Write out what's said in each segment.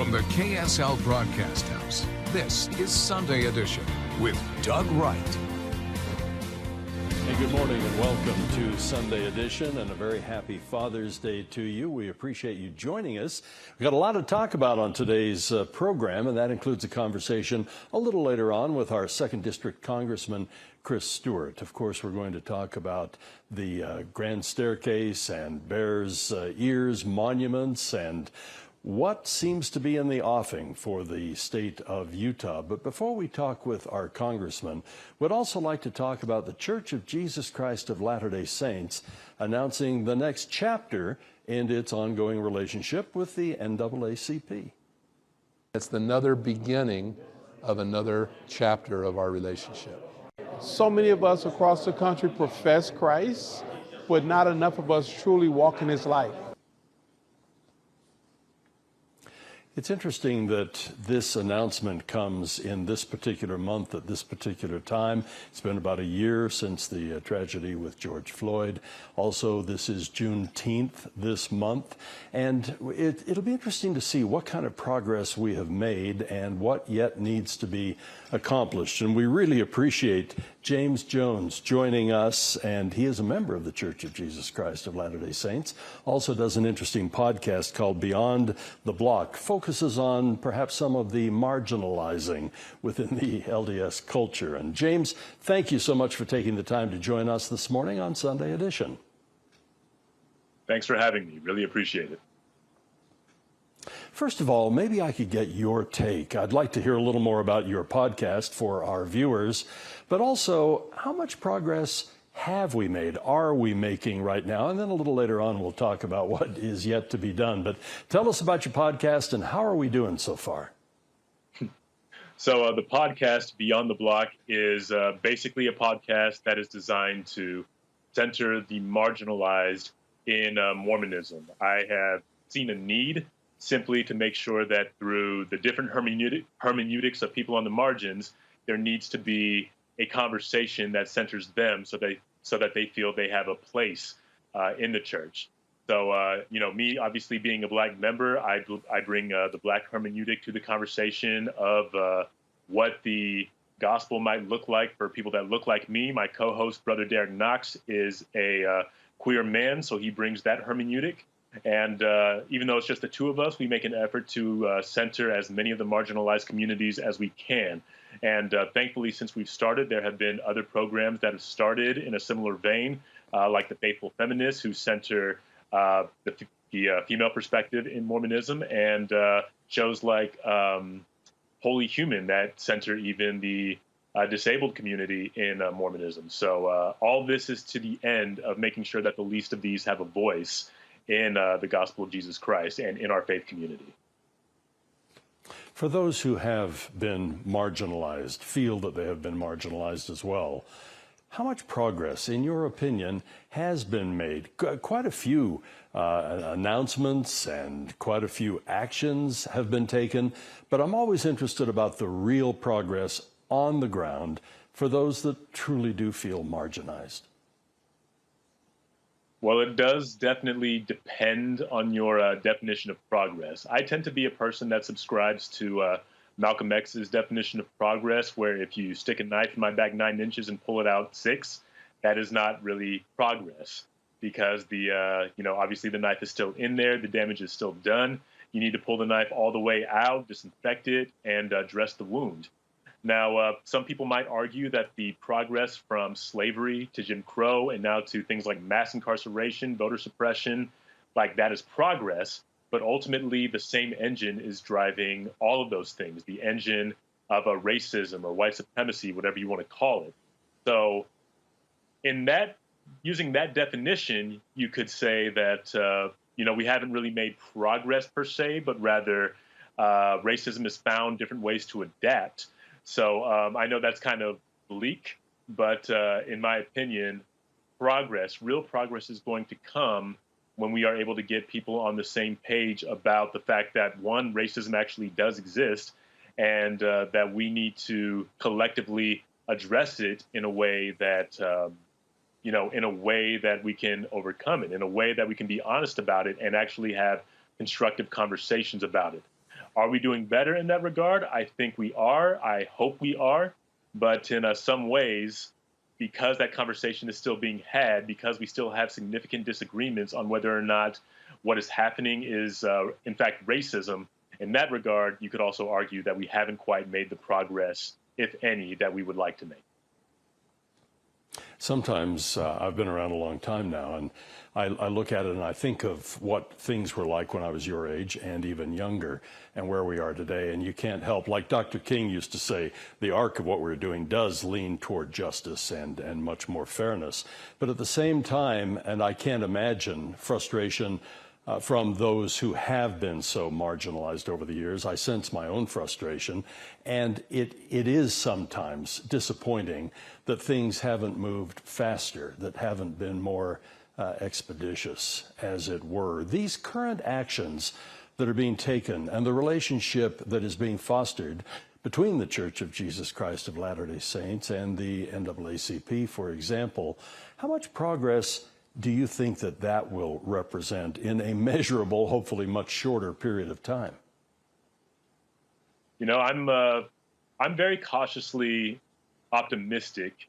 From the KSL Broadcast House, this is Sunday Edition with Doug Wright. Hey, good morning and welcome to Sunday Edition and a very happy Father's Day to you. We appreciate you joining us. We've got a lot to talk about on today's program, and that includes a conversation a little later on with our 2nd District Congressman, Chris Stewart. Of course, we're going to talk about the Grand Staircase and Bears Ears monuments and what seems to be in the offing for the state of Utah. But before we talk with our congressman, we'd also like to talk about the Church of Jesus Christ of Latter-day Saints announcing the next chapter in its ongoing relationship with the NAACP. It's another beginning of another chapter of our relationship. So many of us across the country profess Christ, but not enough of us truly walk in his life. It's interesting that this announcement comes in this particular month at this particular time. It's been about a year since the tragedy with George Floyd. Also, this is Juneteenth this month. And it'll be interesting to see what kind of progress we have made and what yet needs to be accomplished. And we really appreciate James Jones joining us, and he is a member of the Church of Jesus Christ of Latter-day Saints. Also does an interesting podcast called Beyond the Block. Focuses on perhaps some of the marginalizing within the LDS culture. And James, thank you so much for taking the time to join us this morning on Sunday Edition. Thanks for having me. Really appreciate it. First of all, maybe I could get your take. I'd like to hear a little more about your podcast for our viewers, but also how much progress have we made, are we making right now? And then a little later on, we'll talk about what is yet to be done. But tell us about your podcast and how are we doing so far? So the podcast Beyond the Block is basically a podcast that is designed to center the marginalized in Mormonism. I have seen a need simply to make sure that through the different hermeneutics of people on the margins, there needs to be a conversation that centers them so that they feel they have a place in the church. So, me obviously being a Black member, I bring the Black hermeneutic to the conversation of what the gospel might look like for people that look like me. My co-host, Brother Derek Knox, is a queer man, so he brings that hermeneutic. And even though it's just the two of us, we make an effort to center as many of the marginalized communities as we can. And thankfully, since we've started, there have been other programs that have started in a similar vein, like the Faithful Feminists, who center the female perspective in Mormonism, and shows like Holy Human that center even the disabled community in Mormonism. So all this is to the end of making sure that the least of these have a voice in the gospel of Jesus Christ and in our faith community. For those who have been marginalized, feel that they have been marginalized as well, how much progress, in your opinion, has been made? Quite a few announcements and quite a few actions have been taken, but I'm always interested about the real progress on the ground for those that truly do feel marginalized. Well, it does definitely depend on your definition of progress. I tend to be a person that subscribes to Malcolm X's definition of progress, where if you stick a knife in my back 9 inches and pull it out 6, that is not really progress, because obviously the knife is still in there, the damage is still done. You need to pull the knife all the way out, disinfect it, and dress the wound. Now, some people might argue that the progress from slavery to Jim Crow and now to things like mass incarceration, voter suppression, like that is progress. But ultimately, the same engine is driving all of those things, the engine of racism or white supremacy, whatever you want to call it. So using that definition, you could say that, we haven't really made progress per se, but rather racism has found different ways to adapt. So I know that's kind of bleak, but in my opinion, real progress is going to come when we are able to get people on the same page about the fact that, one, racism actually does exist, and that we need to collectively address it in a way that, we can overcome it, in a way that we can be honest about it and actually have constructive conversations about it. Are we doing better in that regard? I think we are. I hope we are. But in some ways, because that conversation is still being had, because we still have significant disagreements on whether or not what is happening is, in fact, racism, in that regard, you could also argue that we haven't quite made the progress, if any, that we would like to make. Sometimes I've been around a long time now, and I look at it and I think of what things were like when I was your age and even younger and where we are today. And you can't help, like Dr. King used to say, the arc of what we're doing does lean toward justice and much more fairness. But at the same time, and I can't imagine frustration from those who have been so marginalized over the years. I sense my own frustration, and it is sometimes disappointing that things haven't moved faster, that haven't been more expeditious, as it were. These current actions that are being taken and the relationship that is being fostered between the Church of Jesus Christ of Latter-day Saints and the NAACP, for example, how much progress do you think that that will represent in a measurable, hopefully much shorter period of time? You know, I'm very cautiously optimistic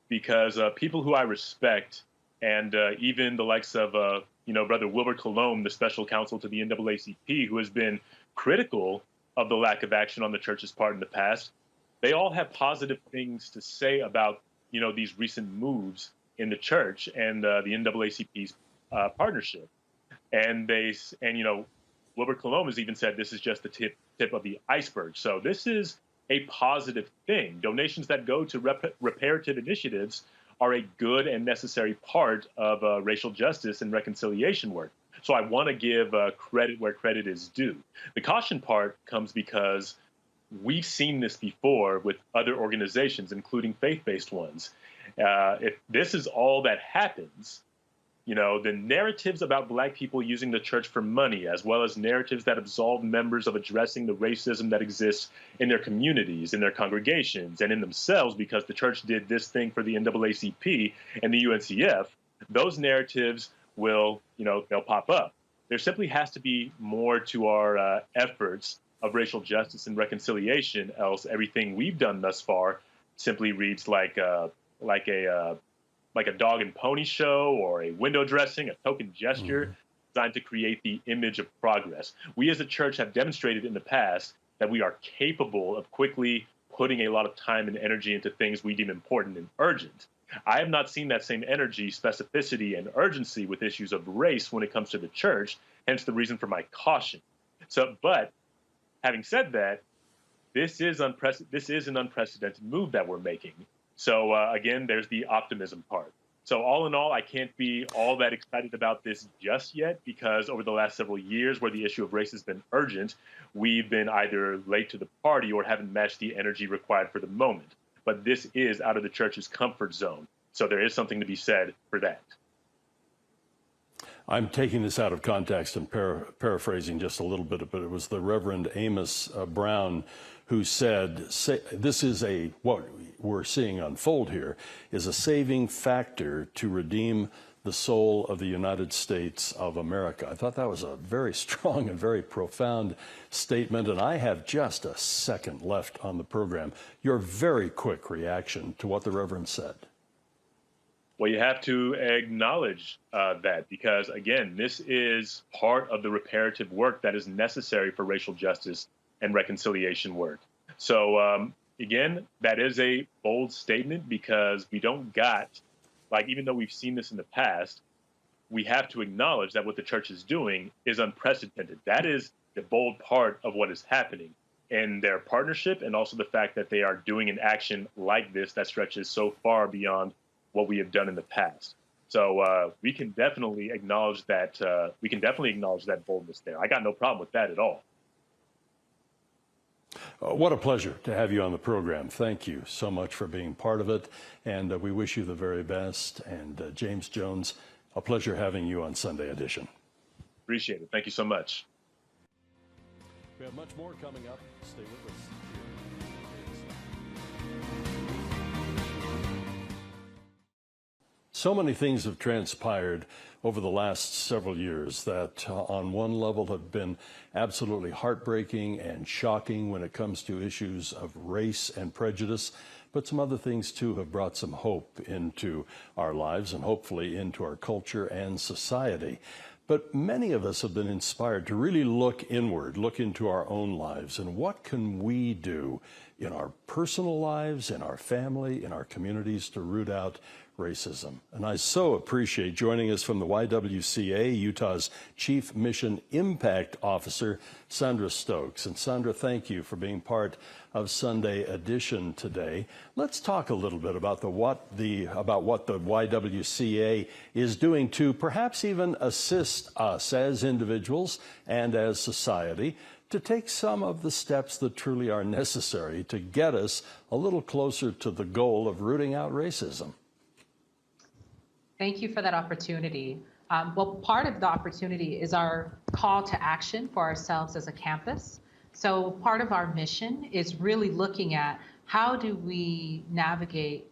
because people who I respect, and even the likes of Brother Wilbur Colomb, the special counsel to the NAACP, who has been critical of the lack of action on the church's part in the past, they all have positive things to say about these recent moves in the church and the NAACP's partnership. And Wilbur Colomb has even said this is just the tip of the iceberg. So this is a positive thing. Donations that go to reparative initiatives are a good and necessary part of racial justice and reconciliation work. So I want to give credit where credit is due. The caution part comes because we've seen this before with other organizations, including faith-based ones. If this is all that happens, the narratives about Black people using the church for money, as well as narratives that absolve members of addressing the racism that exists in their communities, in their congregations, and in themselves because the church did this thing for the NAACP and the UNCF, those narratives will, they'll pop up. There simply has to be more to our efforts of racial justice and reconciliation, else everything we've done thus far simply reads like a dog and pony show or a window dressing, a token gesture designed to create the image of progress. We as a church have demonstrated in the past that we are capable of quickly putting a lot of time and energy into things we deem important and urgent. I have not seen that same energy, specificity, and urgency with issues of race when it comes to the church, hence the reason for my caution. But having said that, this is an unprecedented move that we're making. So again, there's the optimism part. So all in all, I can't be all that excited about this just yet because over the last several years where the issue of race has been urgent, we've been either late to the party or haven't matched the energy required for the moment. But this is out of the church's comfort zone. So there is something to be said for that. I'm taking this out of context and paraphrasing just a little bit, but it was the Reverend Amos Brown who said, this is what we're seeing unfold here is a saving factor to redeem the soul of the United States of America. I thought that was a very strong and very profound statement, and I have just a second left on the program. Your very quick reaction to what the Reverend said. Well, you have to acknowledge that because, again, this is part of the reparative work that is necessary for racial justice and reconciliation work. So, again, that is a bold statement because we don't even though we've seen this in the past, we have to acknowledge that what the church is doing is unprecedented. That is the bold part of what is happening in their partnership and also the fact that they are doing an action like this that stretches so far beyond what we have done in the past. So we can definitely acknowledge that. That boldness there. I got no problem with that at all. What a pleasure to have you on the program. Thank you so much for being part of it, and we wish you the very best. And James Jones, a pleasure having you on Sunday Edition. Appreciate it. Thank you so much. We have much more coming up. Stay with us. So many things have transpired over the last several years that on one level have been absolutely heartbreaking and shocking when it comes to issues of race and prejudice. But some other things, too, have brought some hope into our lives and hopefully into our culture and society. But many of us have been inspired to really look inward, look into our own lives, and what can we do in our personal lives, in our family, in our communities to root out racism. And I so appreciate joining us from the YWCA, Utah's Chief Mission Impact Officer, Sandra Stokes. And Sandra, thank you for being part of Sunday Edition today. Let's talk a little bit about what the YWCA is doing to perhaps even assist us as individuals and as society to take some of the steps that truly are necessary to get us a little closer to the goal of rooting out racism. Thank you for that opportunity. Well, part of the opportunity is our call to action for ourselves as a campus. So part of our mission is really looking at how do we navigate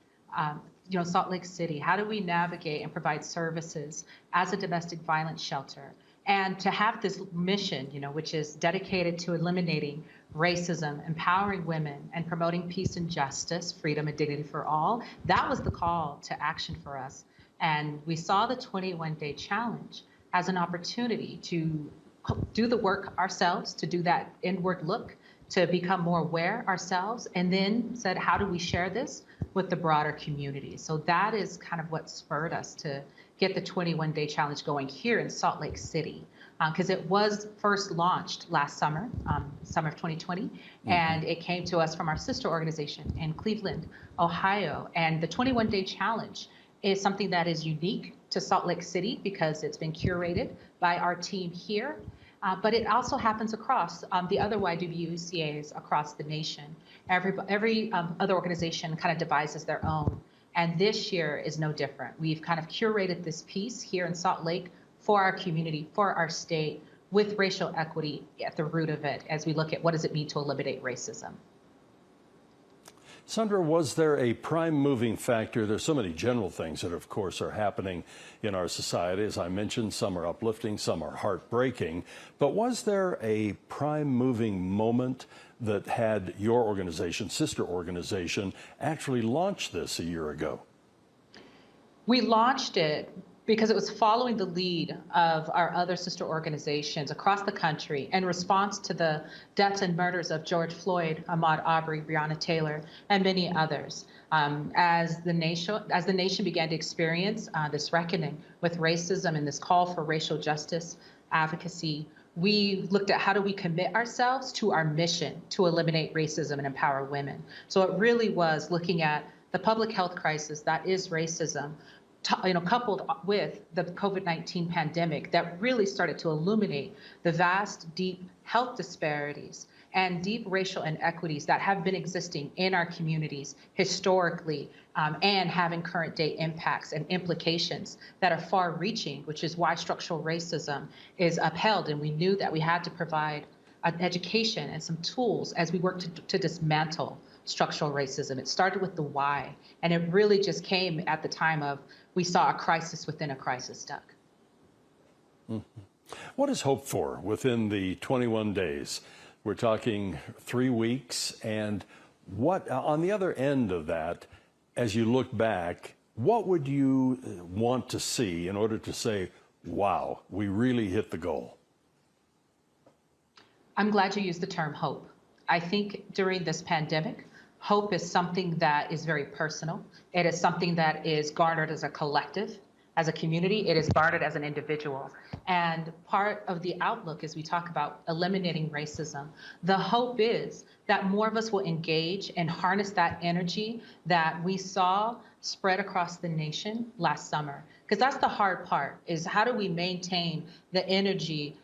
Salt Lake City? How do we navigate and provide services as a domestic violence shelter? And to have this mission, which is dedicated to eliminating racism, empowering women, and promoting peace and justice, freedom and dignity for all, that was the call to action for us. And we saw the 21-day challenge as an opportunity to do the work ourselves, to do that inward look, to become more aware ourselves, and then said, how do we share this with the broader community? So that is kind of what spurred us to get the 21-day challenge going here in Salt Lake City, because it was first launched last summer, summer of 2020, and it came to us from our sister organization in Cleveland, Ohio. And the 21-day challenge is something that is unique to Salt Lake City because it's been curated by our team here, but it also happens across the other YWCAs across the nation. Every other organization kind of devises their own, and this year is no different. We've kind of curated this piece here in Salt Lake for our community, for our state, with racial equity at the root of it as we look at what does it mean to eliminate racism. Sandra, was there a prime moving factor? There's so many general things that, of course, are happening in our society. As I mentioned, some are uplifting, some are heartbreaking. But was there a prime moving moment that had your organization, sister organization, actually launch this a year ago? We launched it because it was following the lead of our other sister organizations across the country in response to the deaths and murders of George Floyd, Ahmaud Arbery, Breonna Taylor, and many others. As the nation began to experience this reckoning with racism and this call for racial justice advocacy, we looked at how do we commit ourselves to our mission to eliminate racism and empower women. So it really was looking at the public health crisis that is racism, coupled with the COVID-19 pandemic that really started to illuminate the vast, deep health disparities and deep racial inequities that have been existing in our communities historically and having current day impacts and implications that are far reaching, which is why structural racism is upheld. And we knew that we had to provide an education and some tools as we work to dismantle structural racism. It started with the why, and it really just came at the time of we saw a crisis within a crisis, Doug. What is hope for within the 21 days? We're talking 3 weeks, and what on the other end of that, as you look back, what would you want to see in order to say, wow, we really hit the goal? I'm glad you used the term hope. I think during this pandemic, hope is something that is very personal. It is something that is garnered as a collective, as a community. It is garnered as an individual. And part of the outlook as we talk about eliminating racism, the hope is that more of us will engage and harness that energy that we saw spread across the nation last summer. Because that's the hard part, is how do we maintain the energy,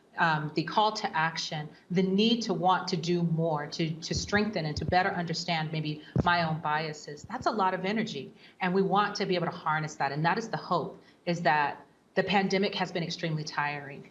the call to action, the need to want to do more, to strengthen and to better understand maybe my own biases. That's a lot of energy, and we want to be able to harness that. And that is the hope, is that the pandemic has been extremely tiring.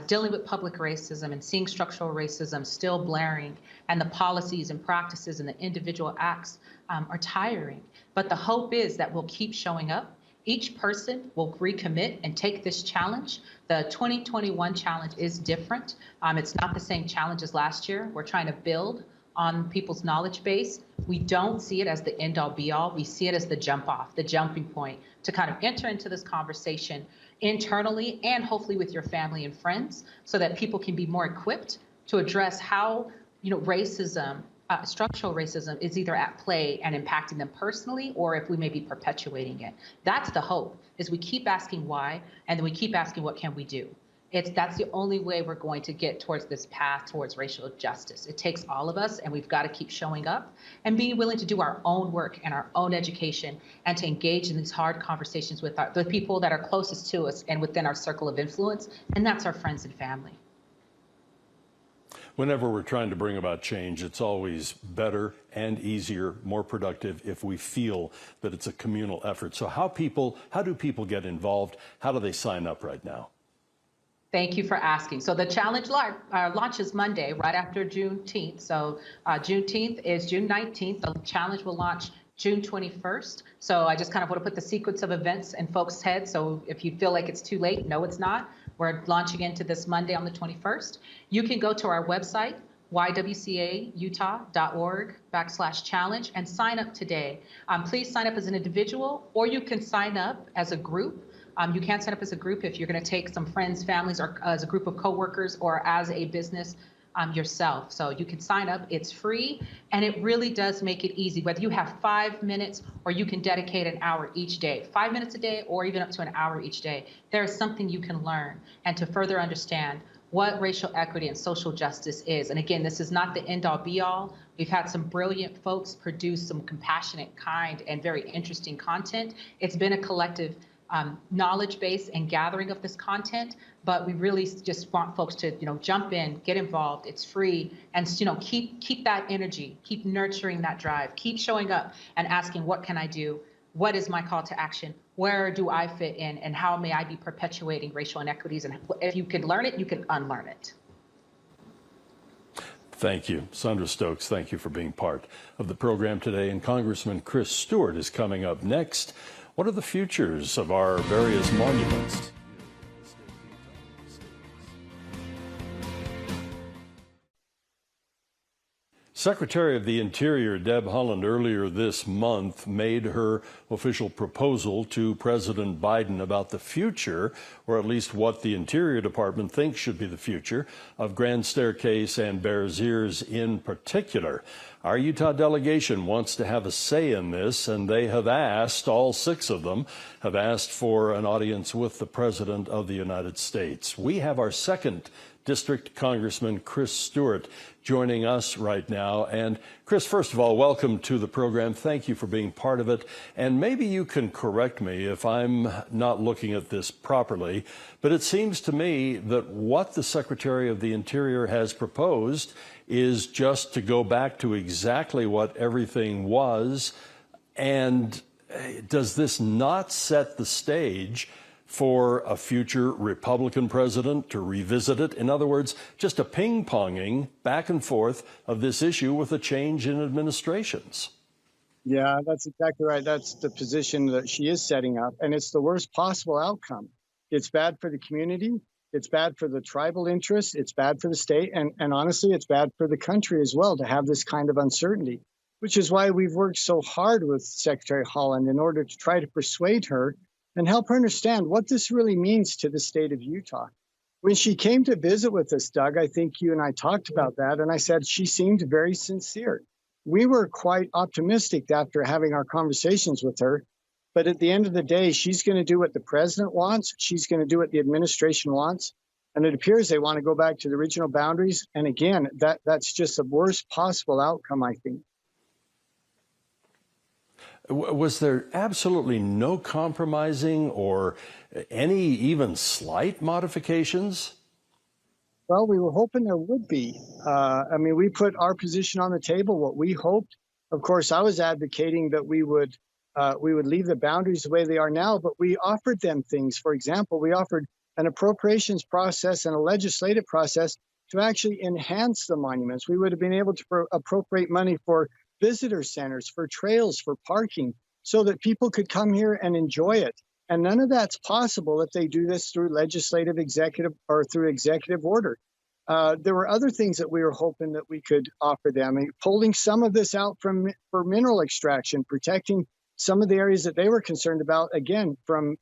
Dealing with public racism and seeing structural racism still blaring, and the policies and practices and the individual acts are tiring. But the hope is that we'll keep showing up Each person will recommit and take this challenge. The 2021 challenge is different. It's not the same challenge as last year. We're trying to build on people's knowledge base. We don't see it as the end all be all. We see it as the jump off, the jumping point to kind of enter into this conversation internally and hopefully with your family and friends so that people can be more equipped to address how, racism, structural racism is either at play and impacting them personally, or if we may be perpetuating it. That's the hope, is we keep asking why, and then we keep asking what can we do. That's the only way we're going to get towards this path towards racial justice. It takes all of us, and we've got to keep showing up and being willing to do our own work and our own education and to engage in these hard conversations with the people that are closest to us and within our circle of influence, and that's our friends and family. Whenever we're trying to bring about change, it's always better and easier, more productive if we feel that it's a communal effort. So how do people get involved? How do they sign up right now? Thank you for asking. So the challenge launches Monday, right after Juneteenth. So Juneteenth is June 19th. The challenge will launch June 21st. So I just kind of want to put the sequence of events in folks' heads. So if you feel like it's too late, no, it's not. We're launching into this Monday on the 21st. You can go to our website, YWCAUtah.org/challenge, and sign up today. Please sign up as an individual, or you can sign up as a group. You can sign up as a group if you're going to take some friends, families, or as a group of coworkers, or as a business yourself. So you can sign up. It's free, and it really does make it easy. Whether you have 5 minutes or you can dedicate an hour each day, 5 minutes a day, or even up to an hour each day, there is something you can learn and to further understand what racial equity and social justice is. And again, this is not the end all be all. We've had some brilliant folks produce some compassionate, kind, and very interesting content. It's been a collective knowledge base and gathering of this content, but we really just want folks to, jump in, get involved. It's free, and keep that energy, keep nurturing that drive, keep showing up and asking, what can I do? What is my call to action? Where do I fit in, and how may I be perpetuating racial inequities? And if you can learn it, you can unlearn it. Thank you. Sandra Stokes, thank you for being part of the program today. And Congressman Chris Stewart is coming up next. What are the futures of our various monuments? Secretary of the Interior Deb Haaland earlier this month made her official proposal to President Biden about the future, or at least what the Interior Department thinks should be the future, of Grand Staircase and Bears Ears in particular. Our Utah delegation wants to have a say in this, and they have asked, all 6 of them, have asked for an audience with the President of the United States. We have our 2nd District Congressman Chris Stewart joining us right now. And Chris, first of all, welcome to the program. Thank you for being part of it. And maybe you can correct me if I'm not looking at this properly, but it seems to me that what the Secretary of the Interior has proposed is just to go back to exactly what everything was. And does this not set the stage for a future Republican president to revisit it? In other words, just a ping-ponging back and forth of this issue with a change in administrations. Yeah, that's exactly right. That's the position that she is setting up, and it's the worst possible outcome. It's bad for the community. It's bad for the tribal interests. It's bad for the state. And honestly, it's bad for the country as well to have this kind of uncertainty, which is why we've worked so hard with Secretary Haaland in order to try to persuade her and help her understand what this really means to the state of Utah. When she came to visit with us, Doug, I think you and I talked about that, and I said she seemed very sincere. We were quite optimistic after having our conversations with her, but at the end of the day, she's going to do what the president wants. She's going to do what the administration wants, and it appears they want to go back to the original boundaries. And again, that's just the worst possible outcome, I think. Was there absolutely no compromising or any even slight modifications? Well, we were hoping there would be. We put our position on the table, what we hoped. Of course, I was advocating that we would leave the boundaries the way they are now, but we offered them things. For example, we offered an appropriations process and a legislative process to actually enhance the monuments. We would have been able to appropriate money for visitor centers, for trails, for parking, so that people could come here and enjoy it. And none of that's possible if they do this through legislative, executive, or through executive order. There were other things that we were hoping that we could offer them, pulling some of this out for mineral extraction, protecting some of the areas that they were concerned about, again, from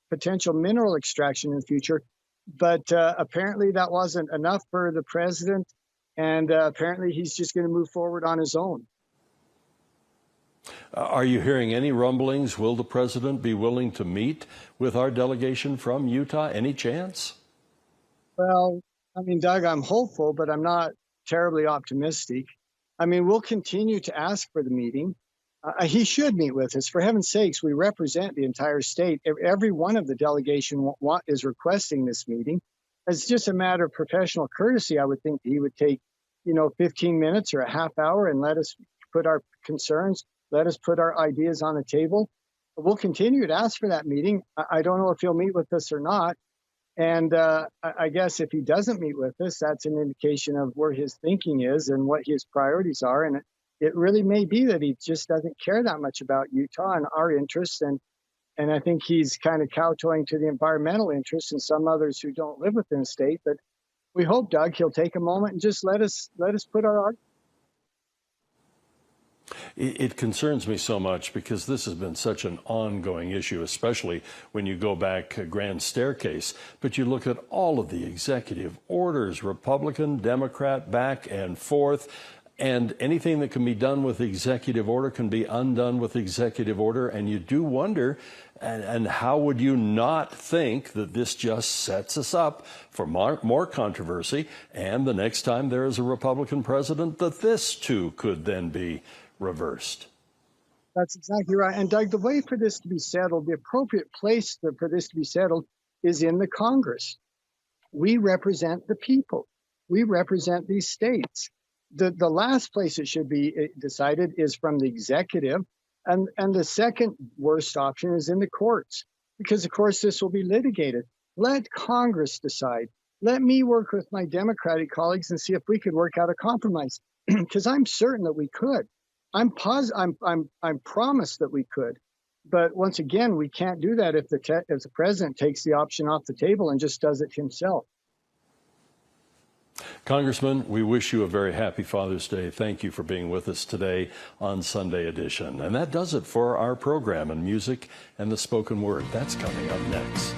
potential mineral extraction in the future. But apparently that wasn't enough for the president, and apparently he's just going to move forward on his own. Are you hearing any rumblings? Will the president be willing to meet with our delegation from Utah? Any chance? Well, I mean, Doug, I'm hopeful, but I'm not terribly optimistic. I mean, we'll continue to ask for the meeting. He should meet with us. For heaven's sakes, we represent the entire state. Every one of the delegation is requesting this meeting. It's just a matter of professional courtesy. I would think he would take, 15 minutes or a half hour and let us put our concerns, let us put our ideas on the table. We'll continue to ask for that meeting. I don't know if he'll meet with us or not. And I guess if he doesn't meet with us, that's an indication of where his thinking is and what his priorities are. And it really may be that he just doesn't care that much about Utah and our interests. And I think he's kind of kowtowing to the environmental interests and some others who don't live within the state. But we hope, Doug, he'll take a moment and just let us put our argument. It concerns me so much because this has been such an ongoing issue, especially when you go back a grand staircase. But you look at all of the executive orders, Republican, Democrat, back and forth. And anything that can be done with executive order can be undone with executive order. And you do wonder, and how would you not think that this just sets us up for more controversy? And the next time there is a Republican president, that this too could then be reversed. That's exactly right. And Doug, the way for this to be settled, the appropriate place for this to be settled is in the Congress. We represent the people. We represent these states. The last place it should be decided is from the executive. And the second worst option is in the courts, because of course this will be litigated. Let Congress decide. Let me work with my Democratic colleagues and see if we could work out a compromise, because I'm certain that we could. I'm promised that we could. But once again, we can't do that if the president takes the option off the table and just does it himself. Congressman, we wish you a very happy Father's Day. Thank you for being with us today on Sunday Edition. And that does it for our program and music and the spoken word. That's coming up next.